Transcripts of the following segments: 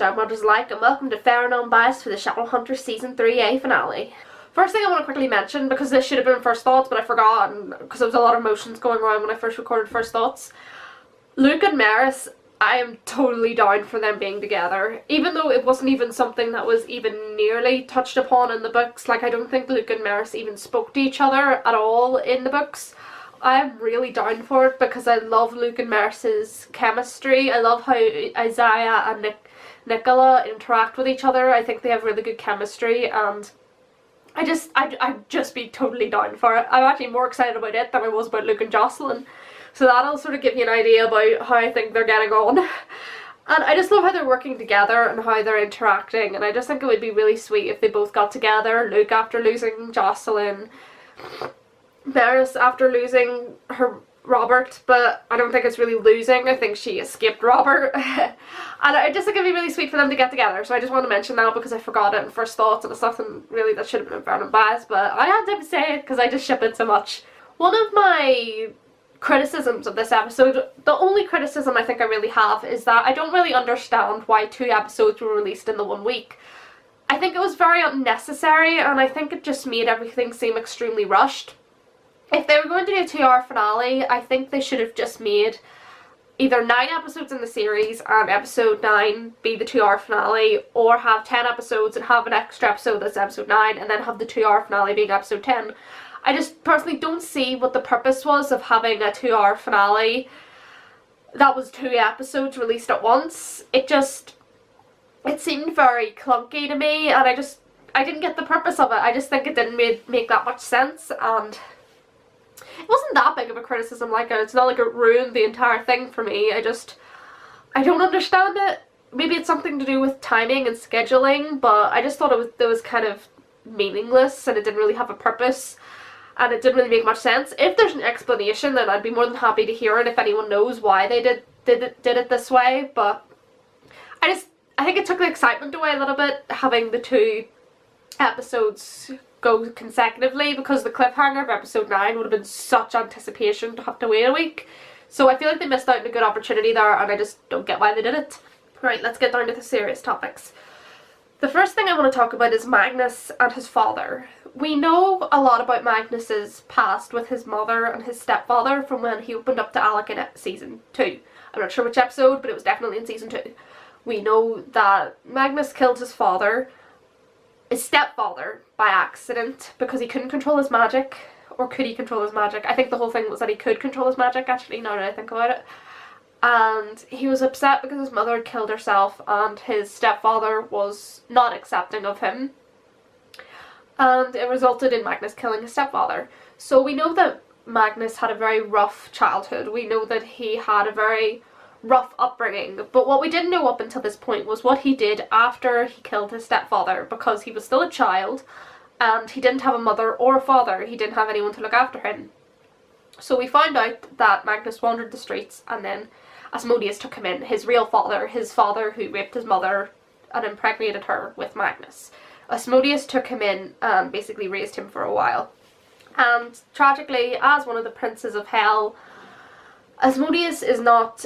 down what it's like, and welcome to Fair and Unbiased for the Shadowhunters Season 3A finale. First thing I want to quickly mention, because this should have been First Thoughts, but I forgot, and because there was a lot of emotions going around when I first recorded First Thoughts. Luke and Maris, I am totally down for them being together. Even though it wasn't even something that was even nearly touched upon in the books. Like, I don't think Luke and Maris even spoke to each other at all in the books. I'm really down for it because I love Luke and Maris's chemistry. I love how Isaiah and Nicola interact with each other. I think they have really good chemistry, and I'd just be totally down for it. I'm actually more excited about it than I was about Luke and Jocelyn. So that'll sort of give you an idea about how I think they're getting on. And I just love how they're working together and how they're interacting, and I just think it would be really sweet if they both got together. Luke after losing Jocelyn, Maris after losing her Robert, but I don't think it's really losing. I think she escaped Robert. And I just think it'd be really sweet for them to get together. So I just want to mention that because I forgot it in First Thoughts, and it's nothing really that should have been in Fair and Unbiased, but I had to say it because I just ship it so much. One of my criticisms of this episode, the only criticism I think I really have, is that I don't really understand why 2 episodes were released in the 1 week. I think it was very unnecessary, and I think it just made everything seem extremely rushed. If they were going to do a 2-hour finale, I think they should have just made either 9 episodes in the series and episode 9 be the 2-hour finale, or have 10 episodes and have an extra episode that's episode 9 and then have the 2-hour finale being episode 10. I just personally don't see what the purpose was of having a 2-hour finale that was 2 episodes released at once. It seemed very clunky to me, and I didn't get the purpose of it. I just think it didn't make that much sense, and it wasn't that big of a criticism. Like, it's not like it ruined the entire thing for me. I don't understand it. Maybe it's something to do with timing and scheduling, but I just thought it was kind of meaningless, and it didn't really have a purpose, and it didn't really make much sense. If there's an explanation, then I'd be more than happy to hear it if anyone knows why they did it this way, but I think it took the excitement away a little bit, having the 2 episodes go consecutively, because the cliffhanger of episode 9 would have been such anticipation to have to wait a week. So I feel like they missed out on a good opportunity there, and I just don't get why they did it. Right, let's get down to the serious topics. The first thing I want to talk about is Magnus and his father. We know a lot about Magnus's past with his mother and his stepfather from when he opened up to Alec in season 2. I'm not sure which episode, but it was definitely in season 2. We know that Magnus killed his stepfather, by accident because he couldn't control his magic. Or could he control his magic? I think the whole thing was that he could control his magic, actually, now that I think about it. And he was upset because his mother had killed herself, and his stepfather was not accepting of him. And it resulted in Magnus killing his stepfather. So we know that Magnus had a very rough childhood. We know that he had a very rough upbringing, but what we didn't know up until this point was what he did after he killed his stepfather, because he was still a child and he didn't have a mother or a father. He didn't have anyone to look after him. So we found out that Magnus wandered the streets, and then Asmodeus took him in, his real father, his father who raped his mother and impregnated her with Magnus. Asmodeus took him in and basically raised him for a while. And tragically, as one of the princes of hell, Asmodeus is not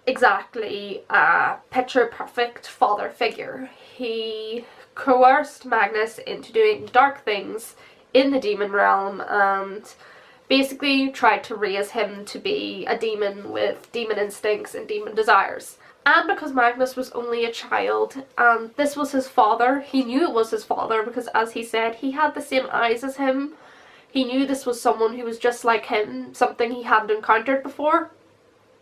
exactly a picture-perfect father figure. He coerced Magnus into doing dark things in the demon realm and basically tried to raise him to be a demon with demon instincts and demon desires. And because Magnus was only a child and this was his father, he knew it was his father because, as he said, he had the same eyes as him. He knew this was someone who was just like him, something he hadn't encountered before.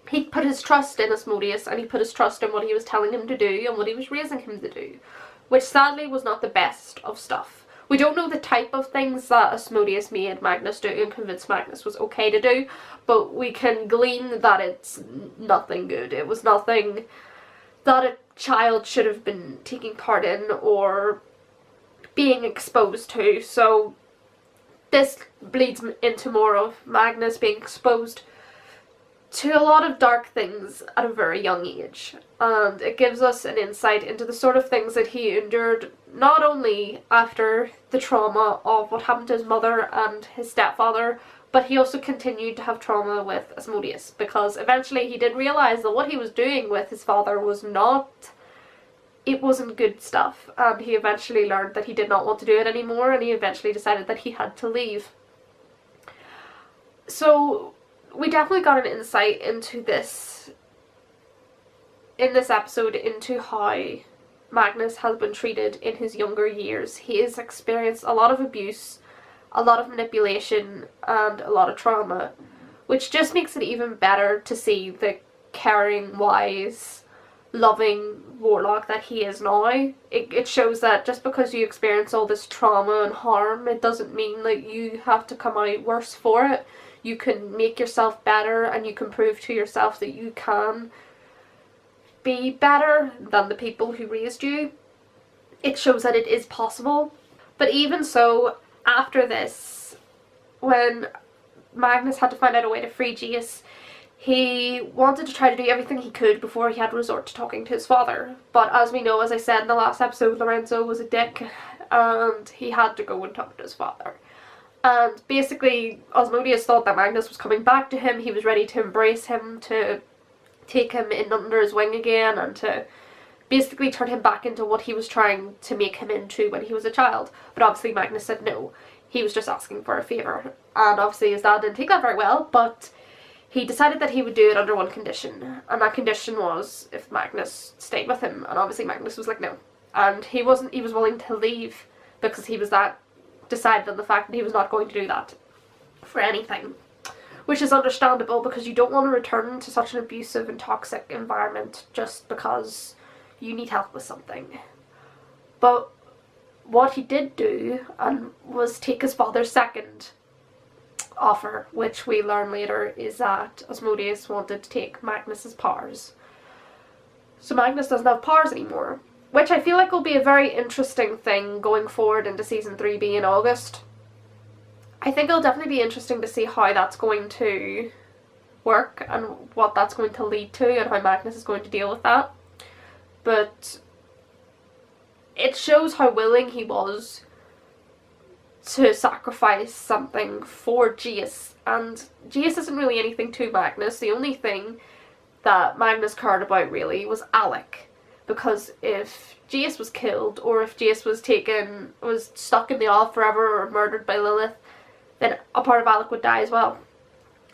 He put his trust in Asmodeus, and he put his trust in what he was telling him to do and what he was raising him to do, which sadly was not the best of stuff. We don't know the type of things that Asmodeus made Magnus do and convinced Magnus was okay to do, but we can glean that it's nothing good. It was nothing that a child should have been taking part in or being exposed to. So this bleeds into more of Magnus being exposed to a lot of dark things at a very young age, and it gives us an insight into the sort of things that he endured, not only after the trauma of what happened to his mother and his stepfather, but he also continued to have trauma with Asmodeus, because eventually he did realise that what he was doing with his father was not it wasn't good stuff, and he eventually learned that he did not want to do it anymore, and he eventually decided that he had to leave. So we definitely got an insight into this in this episode, into how Magnus has been treated in his younger years. He has experienced a lot of abuse, a lot of manipulation, and a lot of trauma, which just makes it even better to see the caring, wise, loving warlock that he is now. It shows that just because you experience all this trauma and harm, it doesn't mean that you have to come out worse for it. You can make yourself better, and you can prove to yourself that you can be better than the people who raised you. It shows that it is possible. But even so, after this, when Magnus had to find out a way to free Jace, he wanted to try to do everything he could before he had to resort to talking to his father. But as we know, as I said in the last episode, Lorenzo was a dick, and he had to go and talk to his father. And basically, Asmodeus thought that Magnus was coming back to him. He was ready to embrace him, to take him in under his wing again, and to basically turn him back into what he was trying to make him into when he was a child. But obviously Magnus said no. He was just asking for a favour. And obviously his dad didn't take that very well, but he decided that he would do it under one condition. And that condition was if Magnus stayed with him. And obviously Magnus was like no. And he was willing to leave because he was that decided on the fact that he was not going to do that for anything. Which is understandable, because you don't want to return to such an abusive and toxic environment just because you need help with something. But what he did do was take his father's second offer, which we learn later is that Asmodeus wanted to take Magnus's powers. So Magnus doesn't have powers anymore, which I feel like will be a very interesting thing going forward into Season 3B in August. I think it'll definitely be interesting to see how that's going to work and what that's going to lead to and how Magnus is going to deal with that. But it shows how willing he was to sacrifice something for Jace. And Jace isn't really anything to Magnus. The only thing that Magnus cared about really was Alec. Because if Jace was killed, or if Jace was stuck in the Isle forever or murdered by Lilith, then a part of Alec would die as well.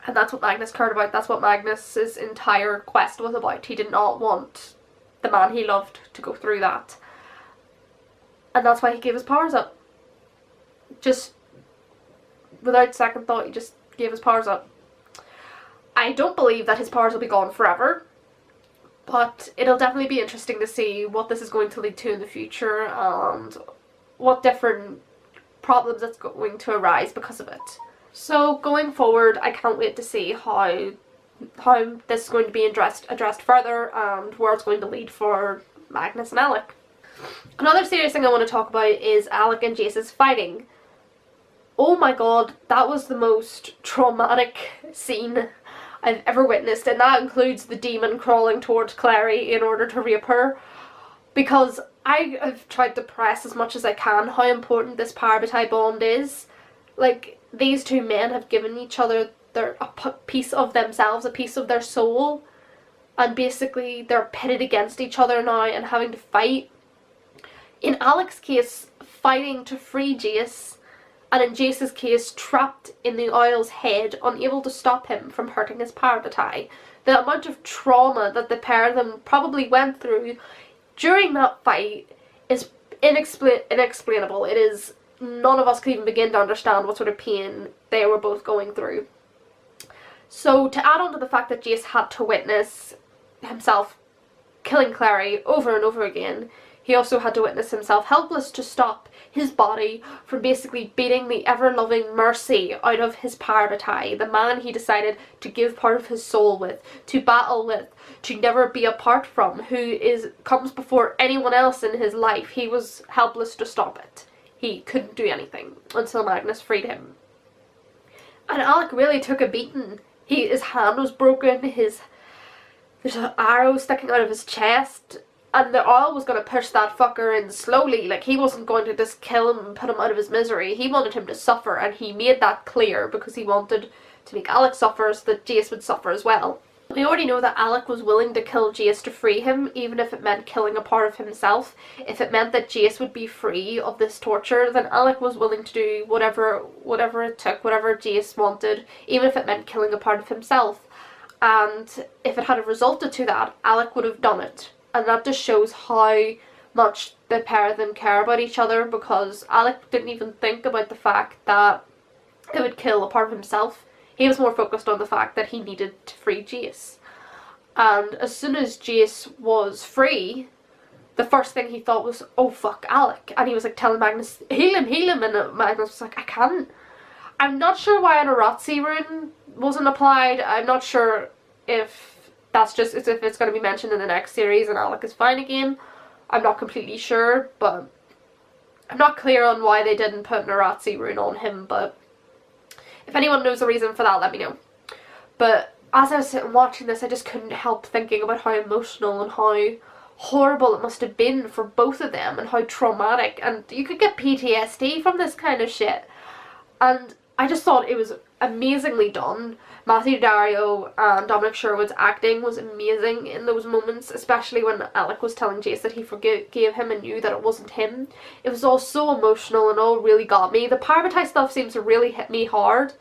And that's what Magnus cared about. That's what Magnus's entire quest was about. He did not want the man he loved to go through that. And that's why he gave his powers up. Just without second thought, he just gave his powers up. I don't believe that his powers will be gone forever, but it'll definitely be interesting to see what this is going to lead to in the future and what different problems that's going to arise because of it. So going forward, I can't wait to see how this is going to be addressed further and where it's going to lead for Magnus and Alec. Another serious thing I want to talk about is Alec and Jace's fighting. Oh my god, that was the most traumatic scene I've ever witnessed, and that includes the demon crawling towards Clary in order to rape her, because I have tried to press as much as I can how important this parabatai bond is. Like, these two men have given each other a piece of themselves, a piece of their soul, and basically they're pitted against each other now and having to fight. In Alec's case, fighting to free Jace, and in Jace's case, trapped in the Owl's head, unable to stop him from hurting his parabatai. The amount of trauma that the pair of them probably went through during that fight is inexplainable. It is, none of us can even begin to understand what sort of pain they were both going through. So to add on to the fact that Jace had to witness himself killing Clary over and over again, he also had to witness himself helpless to stop his body from basically beating the ever-loving mercy out of his parabatai, the man he decided to give part of his soul with, to battle with, to never be apart from, who comes before anyone else in his life. He was helpless to stop it. He couldn't do anything until Magnus freed him. And Alec really took a beating. His hand was broken, there's an arrow sticking out of his chest, and the Owl was going to push that fucker in slowly. Like, he wasn't going to just kill him and put him out of his misery. He wanted him to suffer, and he made that clear because he wanted to make Alec suffer so that Jace would suffer as well. We already know that Alec was willing to kill Jace to free him, even if it meant killing a part of himself. If it meant that Jace would be free of this torture, then Alec was willing to do whatever it took, whatever Jace wanted, even if it meant killing a part of himself. And if it had resulted to that, Alec would have done it. And that just shows how much the pair of them care about each other, because Alec didn't even think about the fact that it would kill a part of himself. He was more focused on the fact that he needed to free Jace. And as soon as Jace was free, the first thing he thought was, oh fuck, Alec. And he was like telling Magnus, heal him, and Magnus was like, I can't. I'm not sure why an Aratsi rune wasn't applied. I'm not sure if that's just if it's going to be mentioned in the next series and Alec is fine again. I'm not completely sure, but I'm not clear on why they didn't put an Aratsi rune on him, but if anyone knows the reason for that, let me know. But as I was sitting watching this, I just couldn't help thinking about how emotional and how horrible it must have been for both of them, and how traumatic, and you could get PTSD from this kind of shit. And I just thought it was amazingly done. Matthew Dario and Dominic Sherwood's acting was amazing in those moments, especially when Alec was telling Jace that he forgave him and knew that it wasn't him. It was all so emotional and all really got me. The Parvati stuff seems to really hit me hard,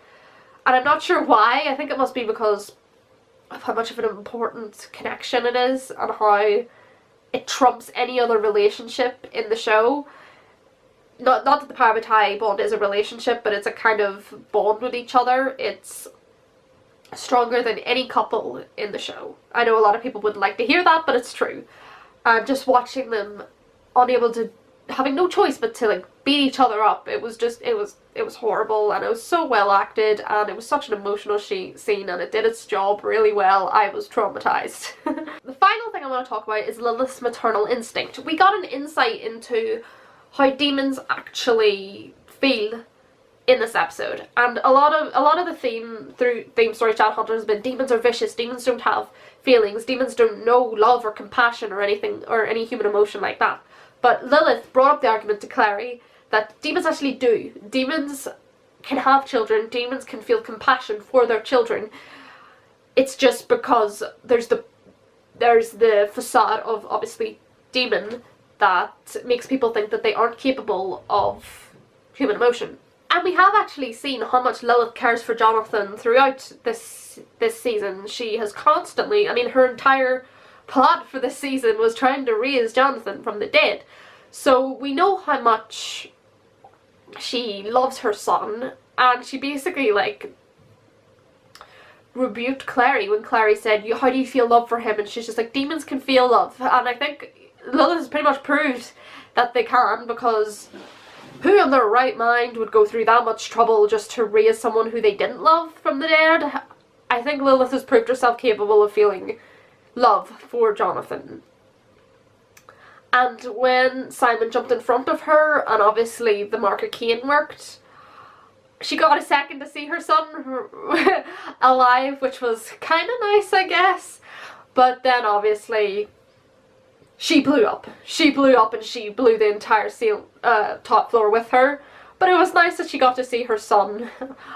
and I'm not sure why. I think it must be because of how much of an important connection it is and how it trumps any other relationship in the show. Not that the Parvati bond is a relationship, but it's a kind of bond with each other. It's stronger than any couple in the show. I know a lot of people wouldn't like to hear that, but it's true. And just watching them unable to, having no choice but to like beat each other up, it was horrible, and it was so well acted, and it was such an emotional scene, and it did its job really well. I was traumatized. The final thing I want to talk about is Lilith's maternal instinct. We got an insight into how demons actually feel in this episode, and a lot of the theme story Shadowhunters has been demons are vicious, demons don't have feelings, demons don't know love or compassion or anything, or any human emotion like that. But Lilith brought up the argument to Clary that demons actually do. Demons can have children, demons can feel compassion for their children. It's just because there's the facade of, obviously, demon that makes people think that they aren't capable of human emotion. And we have actually seen how much Lilith cares for Jonathan throughout this season. She has constantly, I mean, her entire plot for this season was trying to raise Jonathan from the dead. So we know how much she loves her son, and she basically like rebuked Clary when Clary said, how do you feel love for him? And she's just like, demons can feel love. And I think Lilith has pretty much proved that they can, because who in their right mind would go through that much trouble just to raise someone who they didn't love from the dead? I think Lilith has proved herself capable of feeling love for Jonathan. And when Simon jumped in front of her, and obviously the Mark of Cain worked, she got a second to see her son alive, which was kind of nice, I guess. But then obviously she blew up. She blew up and she blew the entire top floor with her. But it was nice that she got to see her son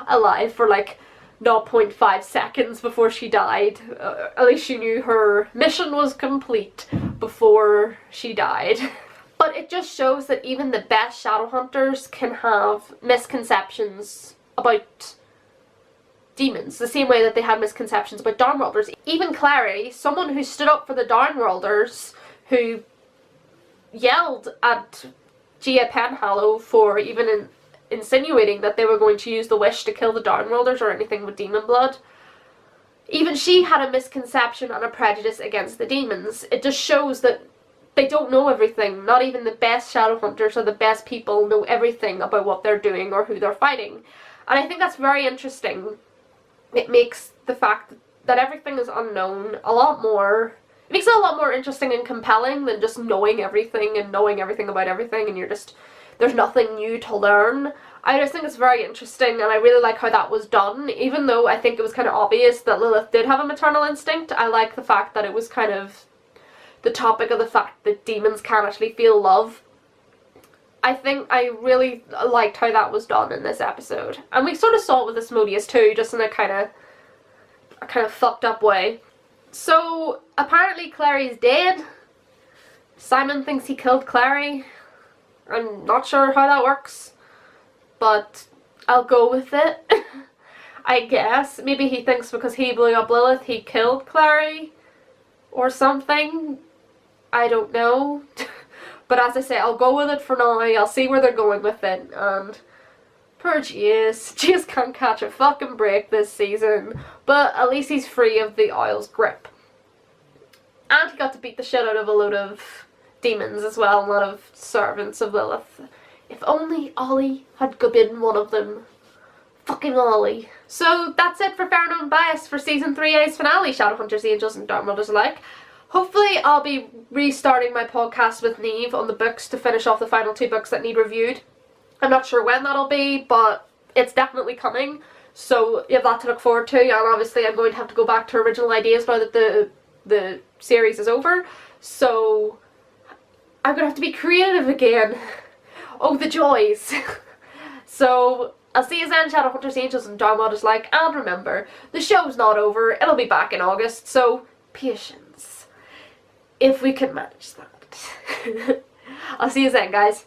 alive for like 0.5 seconds before she died. At least she knew her mission was complete before she died. But it just shows that even the best Shadowhunters can have misconceptions about demons, the same way that they had misconceptions about Downworlders. Even Clary, someone who stood up for the Downworlders, who yelled at Gia Penhallow for even insinuating that they were going to use the wish to kill the Downworlders or anything with demon blood. Even she had a misconception and a prejudice against the demons. It just shows that they don't know everything. Not even the best Shadowhunters or the best people know everything about what they're doing or who they're fighting. And I think that's very interesting. It makes the fact that everything is unknown a lot more... It makes it a lot more interesting and compelling than just knowing everything and knowing everything about everything and you're just... There's nothing new to learn. I just think it's very interesting, and I really like how that was done. Even though I think it was kind of obvious that Lilith did have a maternal instinct, I like the fact that it was kind of the topic of the fact that demons can actually feel love. I think I really liked how that was done in this episode. And we sort of saw it with Asmodeus too, just in a kind of fucked up way. So apparently Clary's dead. Simon thinks he killed Clary. I'm not sure how that works, but I'll go with it. I guess. Maybe he thinks because he blew up Lilith he killed Clary or something. I don't know. But as I say, I'll go with it for now. I'll see where they're going with it. And poor Jace. Jace can't catch a fucking break this season. But at least he's free of the Owl's grip. And he got to beat the shit out of a load of demons as well. A lot of servants of Lilith. If only Ollie had been one of them. Fucking Ollie. So that's it for Fair and Unbiased for Season 3A's finale. Shadowhunters, Angels and Darkmothers alike. Hopefully I'll be restarting my podcast with Neve on the books to finish off the final 2 books that need reviewed. I'm not sure when that'll be, but it's definitely coming. So you have that to look forward to. And obviously I'm going to have to go back to original ideas now that the series is over. So I'm going to have to be creative again. Oh, the joys. So I'll see you then, Shadowhunters, Angels and Darkmothers alike. And remember, the show's not over. It'll be back in August. So patience. If we can manage that. I'll see you then, guys.